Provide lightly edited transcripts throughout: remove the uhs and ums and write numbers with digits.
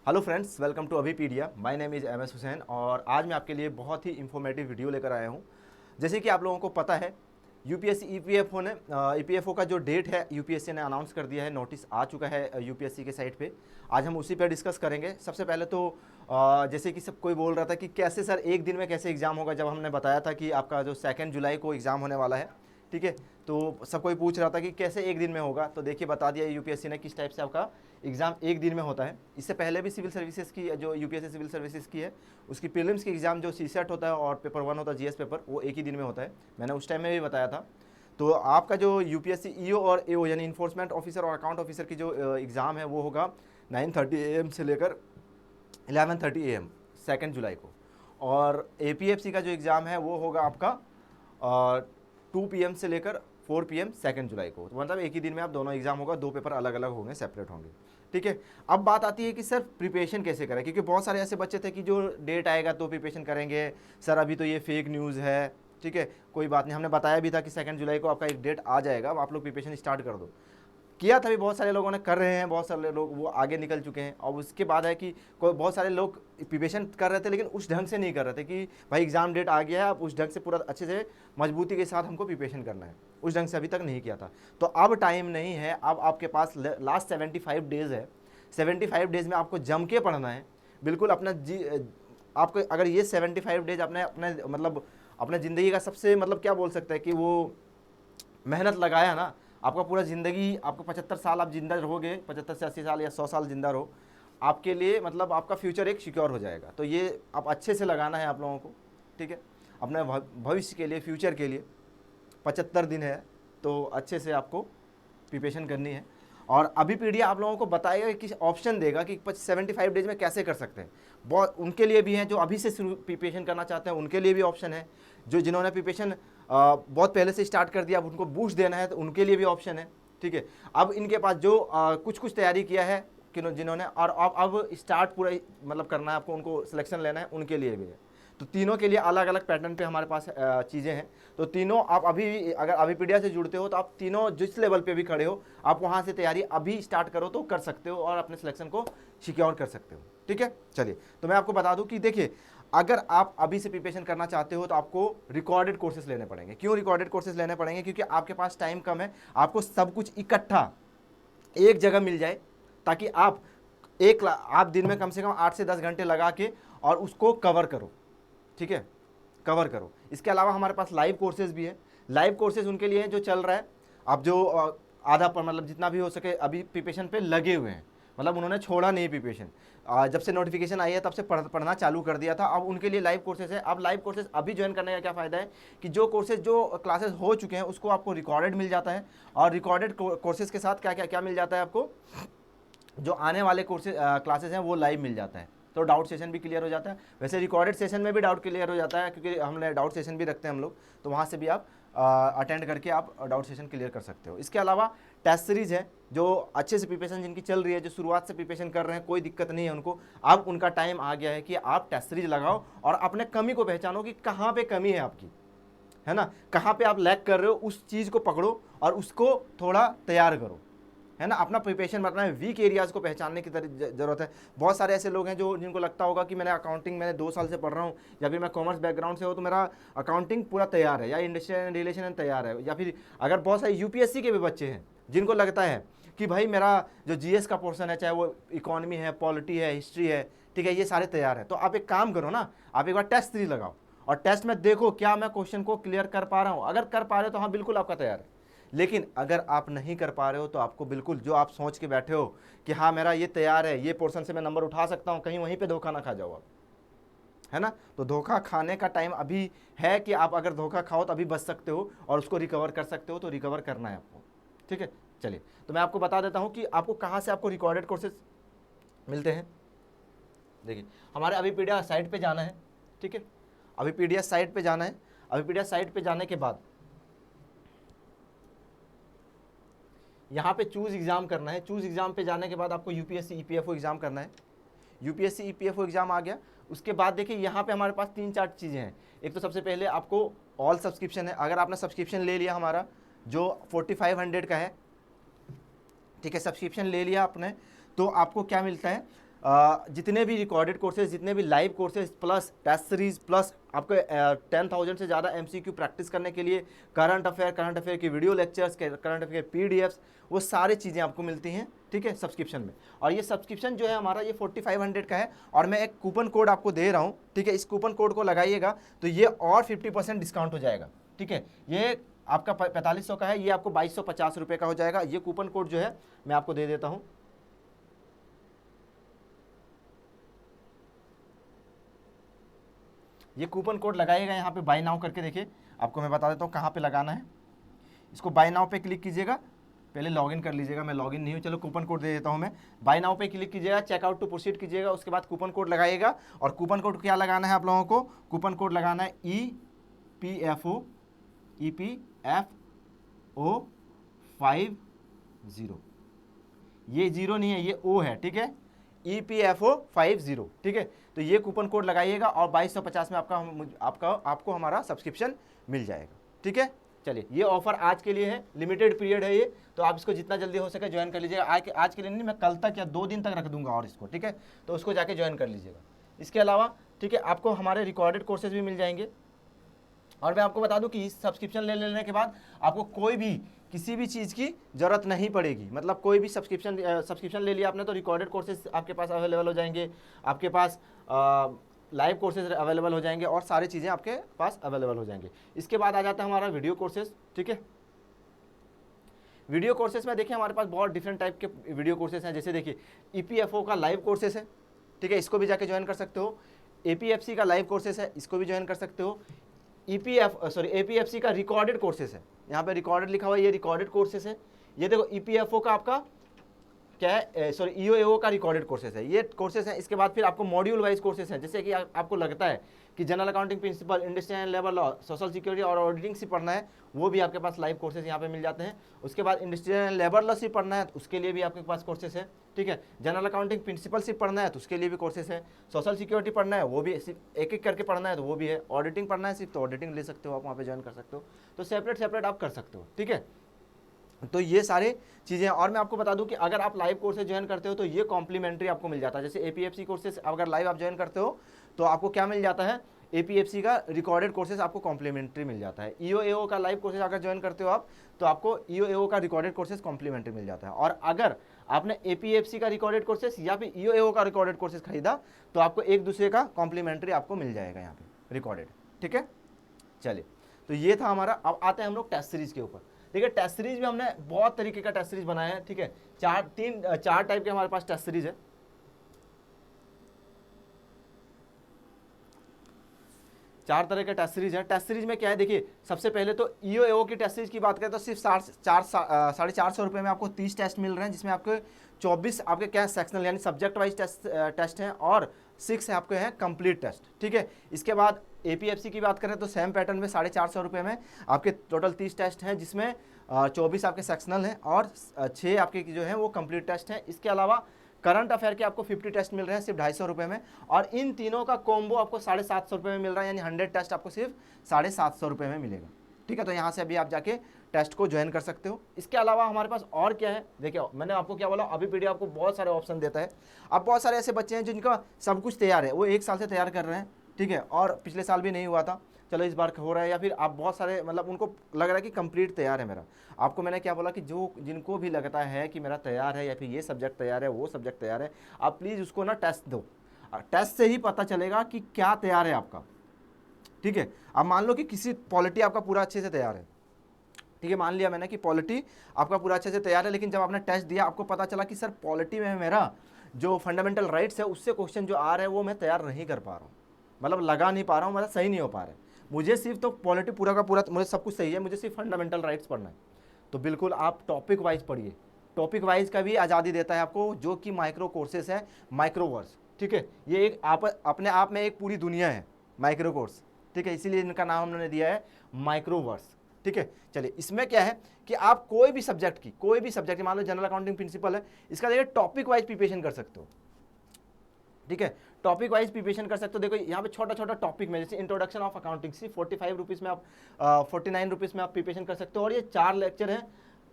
Hello friends, welcome to Abhipedia. My name is M S Hussain और आज मैं आपके लिए बहुत ही इंफॉर्मेटिव वीडियो लेकर आया हूं। जैसे कि आप लोगों को पता है, यूपीएससी ईपीएफओ का जो डेट है यूपीएससी ने अनाउंस कर दिया है। नोटिस आ चुका है यूपीएससी के साइट पे। आज हम उसी पे डिस्कस करेंगे। सबसे पहले तो जैसे कि सब कोई बोल रहा था कि कैसे सर एक दिन में कैसे एग्ज़ाम होगा, जब हमने बताया था कि आपका जो 2 जुलाई को एग्ज़ाम होने वाला है, ठीक है। तो सब कोई पूछ रहा था कि कैसे एक दिन में होगा, तो देखिए बता दिया यूपीएससी ने किस टाइप से आपका एग्ज़ाम एक दिन में होता है। इससे पहले भी सिविल सर्विसेज की जो यूपीएससी सिविल सर्विसेज की है, उसकी प्रीलिम्स की एग्ज़ाम जो सीसेट होता है और पेपर 1 होता है जीएस पेपर, वो एक ही दिन में होता है। मैंने उस टाइम में भी बताया था। तो आपका जो यूपीएससी ईओ और एओ यानी इन्फोर्समेंट ऑफिसर और अकाउंट ऑफिसर की जो एग्ज़ाम है वो होगा 9:30 AM से लेकर 11:30 AM 2 जुलाई को। और एपीएफसी का जो एग्ज़ाम है वो होगा आपका 2 PM से लेकर 4 PM 2 जुलाई को। तो मतलब एक ही दिन में आप दोनों एग्जाम होगा, 2 पेपर अलग अलग होंगे, सेपरेट होंगे, ठीक है। अब बात आती है कि सर प्रिपरेशन कैसे करें, क्योंकि बहुत सारे ऐसे बच्चे थे कि जो डेट आएगा तो प्रिपरेशन करेंगे। सर अभी तो ये फेक न्यूज़ है, ठीक है, कोई बात नहीं। हमने बताया भी था कि 2 जुलाई को आपका एक डेट आ जाएगा, अब आप लोग प्रिपरेशन स्टार्ट कर दो। किया था भी, बहुत सारे लोगों ने कर रहे हैं, बहुत सारे लोग वो आगे निकल चुके हैं। और उसके बाद है कि कोई बहुत सारे लोग प्रिपरेशन कर रहे थे लेकिन उस ढंग से नहीं कर रहे थे कि भाई एग्ज़ाम डेट आ गया है, अब उस ढंग से पूरा अच्छे से मजबूती के साथ हमको प्रिपरेशन करना है। उस ढंग से अभी तक नहीं किया था। तो अब टाइम नहीं है, अब आपके पास लास्ट 75 डेज़ है। 75 डेज़ में आपको जम के पढ़ना है, बिल्कुल अपना आपको अगर ये 75 डेज अपने अपने मतलब अपने ज़िंदगी का सबसे मतलब क्या बोल सकते हैं कि वो मेहनत लगाया ना, आपका पूरा ज़िंदगी, आपको 75 साल आप जिंदा रहोगे, 75 से 80 साल या 100 साल जिंदा रहो, आपके लिए मतलब आपका फ्यूचर एक सिक्योर हो जाएगा। तो ये आप अच्छे से लगाना है आप लोगों को, ठीक है, अपने भविष्य के लिए, फ्यूचर के लिए। 75 दिन है तो अच्छे से आपको प्रिपरेशन करनी है। और अभी पीडिया आप लोगों को बताएगा कि ऑप्शन देगा कि 75 डेज में कैसे कर सकते हैं। बहुत उनके लिए भी हैं जो अभी से शुरू प्रिपरेशन करना चाहते हैं, उनके लिए भी ऑप्शन है। जो जिन्होंने प्रिपरेशन बहुत पहले से स्टार्ट कर दिया, अब उनको बूस्ट देना है तो उनके लिए भी ऑप्शन है, ठीक है। अब इनके पास जो कुछ कुछ तैयारी किया है कि जिन्होंने, और अब स्टार्ट पूरा मतलब करना है आपको, उनको सिलेक्शन लेना है, उनके लिए भी है। तो तीनों के लिए अलग अलग पैटर्न पे हमारे पास चीज़ें हैं। तो तीनों आप अभी अगर अभिपीडिया से जुड़ते हो तो आप तीनों जिस लेवल पे भी खड़े हो, आप वहाँ से तैयारी अभी स्टार्ट करो तो कर सकते हो और अपने सिलेक्शन को सिक्योर कर सकते हो, ठीक है। चलिए, तो मैं आपको बता दूं कि देखिए, अगर आप अभी से प्रिपरेशन करना चाहते हो तो आपको रिकॉर्डेड कोर्सेज लेने पड़ेंगे। क्यों रिकॉर्डेड कोर्सेज लेने पड़ेंगे? क्योंकि आपके पास टाइम कम है, आपको सब कुछ इकट्ठा एक जगह मिल जाए, ताकि आप दिन में कम से कम 8 से 10 घंटे लगा के और उसको कवर करो, ठीक है, कवर करो। इसके अलावा हमारे पास लाइव कोर्सेज भी है। लाइव कोर्सेज उनके लिए हैं जो चल रहा है, अब जो आधा पर मतलब जितना भी हो सके अभी प्रिपरेशन पे लगे हुए हैं, मतलब उन्होंने छोड़ा नहीं प्रिपरेशन। जब से नोटिफिकेशन आई है तब से पढ़ना चालू कर दिया था। अब उनके लिए लाइव कोर्सेज है। अब लाइव कोर्सेज अभी ज्वाइन करने का क्या फ़ायदा है कि जो क्लासेज हो चुके हैं उसको आपको रिकॉर्डेड मिल जाता है। और रिकॉर्डेड कोर्सेज के साथ क्या क्या क्या मिल जाता है आपको, जो आने वाले कोर्सेज क्लासेज हैं वो लाइव मिल जाता है। तो डाउट सेशन भी क्लियर हो जाता है। वैसे रिकॉर्डेड सेशन में भी डाउट क्लियर हो जाता है, क्योंकि हमने डाउट सेशन भी रखते हैं हम लोग, तो वहाँ से भी आप अटेंड करके आप डाउट सेशन क्लियर कर सकते हो। इसके अलावा टेस्ट सीरीज है, जो अच्छे से प्रिपरेशन जिनकी चल रही है, जो शुरुआत से प्रिपरेशन कर रहे हैं, कोई दिक्कत नहीं है उनको। अब उनका टाइम आ गया है कि आप टेस्ट सीरीज लगाओ और अपने कमी को पहचानो कि कहाँ पे कमी है आपकी, है ना, कहाँ पे आप लैग कर रहे हो, उस चीज़ को पकड़ो और उसको थोड़ा तैयार करो, है ना। अपना प्रिपरेशन मतलब है, वीक एरियाज़ को पहचानने की ज़रूरत है। बहुत सारे ऐसे लोग हैं जो जिनको लगता होगा कि मैंने अकाउंटिंग मैंने 2 साल से पढ़ रहा हूँ, या फिर मैं कॉमर्स बैकग्राउंड से हो तो मेरा अकाउंटिंग पूरा तैयार है, या इंडस्ट्रियल एंड रिलेशन तैयार है। या फिर अगर बहुत सारे यूपीएससी के भी बच्चे हैं जिनको लगता है कि भाई मेरा जो जीएस का पोर्सन है, चाहे वो इकोनॉमी है, पॉलिटी है, हिस्ट्री है, ठीक है, ये सारे तैयार है। तो आप एक काम करो ना, आप एक बार टेस्ट सीरीज लगाओ और टेस्ट में देखो क्या मैं क्वेश्चन को क्लियर कर पा रहा हूँ। अगर कर पा रहे हो तो हाँ बिल्कुल आपका तैयार है। लेकिन अगर आप नहीं कर पा रहे हो तो आपको बिल्कुल, जो आप सोच के बैठे हो कि हाँ मेरा ये तैयार है, ये पोर्शन से मैं नंबर उठा सकता हूँ, कहीं वहीं पे धोखा ना खा जाओ आप, है ना। तो धोखा खाने का टाइम अभी है कि आप अगर धोखा खाओ तो अभी बच सकते हो और उसको रिकवर कर सकते हो, तो रिकवर करना है आपको, ठीक है। चलिए, तो मैं आपको बता देता हूँ कि आपको कहाँ से आपको रिकॉर्डेड कोर्सेज मिलते हैं। देखिए, हमारे अभिपीडिया साइट पे जाना है, ठीक है, अभिपीडिया साइट पे जाना है। अभिपीडिया साइट पे जाने के बाद यहाँ पे चूज़ एग्ज़ाम करना है। चूज़ एग्ज़ाम पे जाने के बाद आपको यूपीएससी ईपीएफओ एग्ज़ाम करना है। यूपीएससी ईपीएफओ एग्ज़ाम आ गया, उसके बाद देखिए यहाँ पे हमारे पास 3-4 चीज़ें हैं। एक तो सबसे पहले आपको ऑल सब्सक्रिप्शन है। अगर आपने सब्सक्रिप्शन ले लिया हमारा जो 4500 का है, ठीक है, सब्सक्रिप्शन ले लिया आपने, तो आपको क्या मिलता है, जितने भी रिकॉर्डेड कोर्सेज, जितने भी live courses, plus test series, plus आपको 10,000 से ज़्यादा MCQ प्रैक्टिस करने के लिए, करंट अफेयर की video lectures, current affair PDFs, वो सारी चीज़ें आपको मिलती हैं, ठीक है, सब्सक्रिप्शन में। और ये सब्सक्रिप्शन जो है हमारा ये 4500 का है, और मैं एक कूपन कोड आपको दे रहा हूँ, ठीक है। इस कूपन कोड को लगाइएगा तो ये और 50% डिस्काउंट हो जाएगा, ठीक है। ये आपका 4500 का है, ये आपको 2250 रुपये का हो जाएगा। ये कूपन कोड जो है मैं आपको दे देता हूँ। ये कूपन कोड लगाइएगा यहाँ पे बाय नाउ करके, देखिए आपको मैं बता देता हूँ कहाँ पे लगाना है। इसको बाय नाउ पे क्लिक कीजिएगा, पहले लॉगिन कर लीजिएगा, मैं लॉगिन नहीं हूँ, चलो कूपन कोड दे देता हूँ मैं। बाय नाउ पे क्लिक कीजिएगा, चेकआउट टू प्रोसीड कीजिएगा, उसके बाद कूपन कोड लगाइएगा। और कूपन कोड क्या लगाना है आप लोगों को? कूपन कोड लगाना है EPFO 50। ये जीरो नहीं है, ये O है, ठीक है, EPFO 50, ठीक है। तो ये कूपन कोड लगाइएगा और 2250 में आपको हमारा सब्सक्रिप्शन मिल जाएगा, ठीक है। चलिए, ये ऑफर आज के लिए है, लिमिटेड पीरियड है ये, तो आप इसको जितना जल्दी हो सके ज्वाइन कर लीजिएगा। आज के लिए नहीं, मैं कल तक या 2 दिन तक रख दूंगा और इसको, ठीक है, तो उसको जाके ज्वाइन कर लीजिएगा। इसके अलावा, ठीक है, आपको हमारे रिकॉर्डेड कोर्सेज भी मिल जाएंगे। और मैं आपको बता दूं कि इस सब्सक्रिप्शन ले लेने के बाद आपको कोई भी किसी भी चीज़ की ज़रूरत नहीं पड़ेगी। मतलब कोई भी सब्सक्रिप्शन ले लिया आपने तो रिकॉर्डेड कोर्सेज आपके पास अवेलेबल हो जाएंगे, आपके पास लाइव कोर्सेज अवेलेबल हो जाएंगे, और सारी चीज़ें आपके पास अवेलेबल हो जाएंगे। इसके बाद आ जाता है हमारा वीडियो कोर्सेज, ठीक है। वीडियो कोर्सेज में देखिए हमारे पास बहुत डिफरेंट टाइप के वीडियो कोर्सेज हैं। जैसे देखिए EPFO का लाइव कोर्सेज है, ठीक है, इसको भी जाके ज्वाइन कर सकते हो। APFC का लाइव कोर्सेज है, इसको भी ज्वाइन कर सकते हो। APFC का रिकॉर्डेड कोर्सेज है, यहाँ पे रिकॉर्डेड लिखा हुआ है, ये रिकॉर्डेड कोर्सेज है। ये देखो EPFO का आपका क्या है, EOAO का रिकॉर्डेड कोर्सेज है, ये कोर्सेज हैं। इसके बाद फिर आपको मॉड्यूल वाइज कोर्सेज हैं। जैसे कि आपको लगता है कि general accounting principle, industrial labour law, social security और ऑडिटिंग से पढ़ना है, वो भी आपके पास लाइव कोर्सेज यहाँ पे मिल जाते हैं। उसके बाद इंडस्ट्रियल लेबर लॉ से पढ़ना है तो उसके लिए भी आपके पास कोर्सेज है, ठीक है। जनरल अकाउंटिंग प्रिंसिपल से पढ़ना है तो उसके लिए भी कोर्सेज है। सोशल सिक्योरिटी पढ़ना है, वो भी एक एक करके पढ़ना है तो वो भी है। ऑडिटिंग पढ़ना है सिर्फ तो ऑडिटिंग ले सकते हो, आप वहाँ पे ज्वाइन कर सकते हो। तो सेपरेट आप कर सकते हो, ठीक है। तो ये सारे चीज़ें। और मैं आपको बता दूं कि अगर आप लाइव कोर्सेज ज्वाइन करते हो तो ये कॉम्प्लीमेंट्री आपको मिल जाता है। जैसे APFC कोर्सेज अगर लाइव आप ज्वाइन करते हो तो आपको क्या मिल जाता है, APFC का रिकॉर्डेड कोर्सेज आपको कॉम्प्लीमेंट्री मिल जाता है। EOAO का लाइव कोर्सेज अगर ज्वाइन करते हो आप तो आपको EOAO का रिकॉर्डेड कोर्सेज कॉम्प्लीमेंट्री मिल जाता है। और अगर आपने APFC का रिकॉर्डेड कोर्सेज या फिर EOAO का रिकॉर्डेड कोर्सेज खरीदा तो आपको एक दूसरे का कॉम्प्लीमेंट्री आपको मिल जाएगा यहाँ पे रिकॉर्डेड, ठीक है। चलिए, तो ये था हमारा। अब आते हैं हम लोग टेस्ट सीरीज के ऊपर। देखिए, टेस्ट सीरीज में हमने बहुत तरीके का टेस्ट सीरीज बनाया है, ठीक है। चार टाइप के हमारे पास टेस्ट सीरीज है। चार तरह के टेस्ट सीरीज है। टेस्ट सीरीज में क्या है, देखिए सबसे पहले तो EOAO की टेस्ट सीरीज की बात करें तो सिर्फ 450 रुपये में आपको 30 टेस्ट मिल रहे हैं, जिसमें आपके 24 आपके क्या सेक्शनल यानी सब्जेक्ट वाइज टेस्ट हैं, और 6 आपके हैं कंप्लीट टेस्ट, ठीक है। इसके बाद APFC की बात करें तो सेम पैटर्न में 450 रुपये में आपके टोटल 30 टेस्ट हैं, जिसमें 24 आपके सेक्शनल हैं और 6 आपके जो हैं वो कंप्लीट टेस्ट हैं। इसके अलावा करंट अफेयर के आपको 50 टेस्ट मिल रहे हैं सिर्फ 250 रुपये में, और इन तीनों का कॉम्बो आपको 750 रुपये में मिल रहा है, यानी 100 टेस्ट आपको सिर्फ 750 रुपये में मिलेगा, ठीक है। तो यहाँ से अभी आप जाके टेस्ट को ज्वाइन कर सकते हो। इसके अलावा हमारे पास और क्या है, देखिए मैंने आपको क्या बोला, अभी PDF आपको बहुत सारे ऑप्शन देता है। अब बहुत सारे ऐसे बच्चे हैं जिनका सब कुछ तैयार है, वो 1 साल से तैयार कर रहे हैं, ठीक है, और पिछले साल भी नहीं हुआ था, चलो इस बार हो रहा है। या फिर आप बहुत सारे मतलब उनको लग रहा है कि कंप्लीट तैयार है मेरा। आपको मैंने क्या बोला कि जिनको भी लगता है कि मेरा तैयार है या फिर ये सब्जेक्ट तैयार है, वो सब्जेक्ट तैयार है, आप प्लीज़ उसको ना टेस्ट दो। टेस्ट से ही पता चलेगा कि क्या तैयार है आपका, ठीक है। अब मान लो कि किसी पॉलिटी आपका पूरा अच्छे से तैयार है, ठीक है, मान लिया मैंने कि पॉलिटी आपका पूरा अच्छे से तैयार है, लेकिन जब आपने टेस्ट दिया आपको पता चला कि सर पॉलिटी में मेरा जो फंडामेंटल राइट्स है उससे क्वेश्चन जो आ रहे हैं वो मैं तैयार नहीं कर पा रहा हूँ, मतलब लगा नहीं पा रहा हूँ, मतलब सही नहीं हो पा रहा है मुझे। सिर्फ तो पॉलिटी पूरा का पूरा मुझे सब कुछ सही है, मुझे सिर्फ फंडामेंटल राइट्स पढ़ना है, तो बिल्कुल आप टॉपिक वाइज पढ़िए। टॉपिक वाइज का भी आज़ादी देता है आपको, जो कि माइक्रो कोर्सेस है, माइक्रोवर्स, ठीक है। ये एक अपने आप में एक पूरी दुनिया है माइक्रो कोर्स, ठीक है, इसीलिए इनका नाम हमने दिया है माइक्रोवर्स, ठीक है। चलिए, इसमें क्या है कि आप कोई भी सब्जेक्ट मान लो जनरल अकाउंटिंग प्रिंसिपल है, इसका देखिए टॉपिक वाइज प्रिपरेशन कर सकते हो, ठीक है, टॉपिक वाइज प्रिपरेशन कर सकते हो। देखो यहाँ पे छोटा छोटा टॉपिक में, जैसे इंट्रोडक्शन ऑफ अकाउंटिंग सिर्फ 45 रुपीज़ में आप 49 रुपीज़ में आप प्रिपरेशन कर सकते हो। और ये 4 लेक्चर हैं,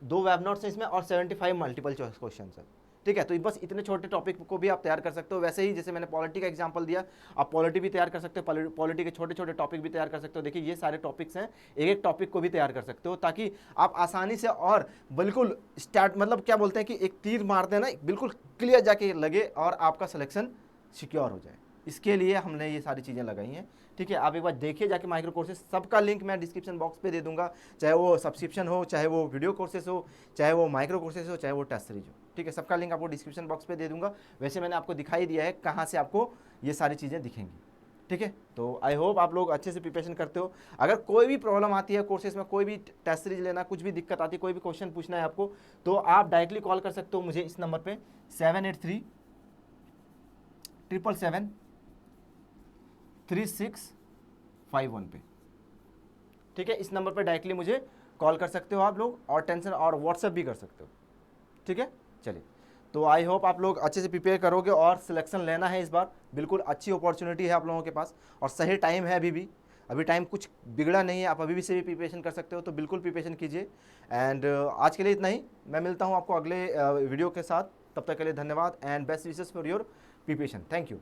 2 वेब नोट्स हैं इसमें, और 75 मल्टीपल चॉइस क्वेश्चन है, ठीक है। तो बस इतने छोटे टॉपिक को भी आप तैयार कर सकते हो। वैसे ही जैसे मैंने पॉलिटी का एग्जांपल दिया, आप पॉलिटी भी तैयार कर सकते हो, पॉलिटी के छोटे छोटे टॉपिक भी तैयार कर सकते हो। देखिए ये सारे टॉपिक्स हैं, एक एक टॉपिक को भी तैयार कर सकते हो, ताकि आप आसानी से और बिल्कुल स्टार्ट, मतलब क्या बोलते हैं कि एक तीर मारते हैं ना, बिल्कुल क्लियर जाके लगे और आपका सिलेक्शन सिक्योर हो जाए। इसके लिए हमने ये सारी चीज़ें लगाई हैं। ठीक है, आप एक बार देखिए जाके माइक्रो कोर्सेज, सबका लिंक मैं डिस्क्रिप्शन बॉक्स पे दे दूंगा, चाहे वो सब्सक्रिप्शन हो, चाहे वो वीडियो कोर्सेज हो, चाहे वो माइक्रो कोर्सेज हो, चाहे वो टेस्ट सीरीज हो। ठीक है, सबका लिंक आपको डिस्क्रिप्शन बॉक्स पे दे दूंगा। वैसे मैंने आपको दिखाई दिया है कहाँ से आपको ये सारी चीज़ें दिखेंगी। ठीक है, तो आई होप आप लोग अच्छे से प्रिपरेशन करते हो। अगर कोई भी प्रॉब्लम आती है कोर्सेज में, कोई भी टेस्ट सीरीज लेना, कुछ भी दिक्कत आती है, कोई भी क्वेश्चन पूछना है आपको, तो आप डायरेक्टली कॉल कर सकते हो मुझे इस नंबर पे 783-777-3651 पे। ठीक है, इस नंबर पे डायरेक्टली मुझे कॉल कर सकते हो आप लोग, और टेंशन और व्हाट्सएप भी कर सकते हो। ठीक है, चलिए, तो आई होप आप लोग अच्छे से प्रिपेयर करोगे और सिलेक्शन लेना है इस बार। बिल्कुल अच्छी अपॉर्चुनिटी है आप लोगों के पास, और सही टाइम है अभी टाइम कुछ बिगड़ा नहीं है, आप अभी भी से भी प्रिपरेशन कर सकते हो, तो बिल्कुल प्रिपरेशन कीजिए। एंड आज के लिए इतना ही, मैं मिलता हूँ आपको अगले वीडियो के साथ। तब तक के लिए धन्यवाद and best wishes for your preparation. Thank you.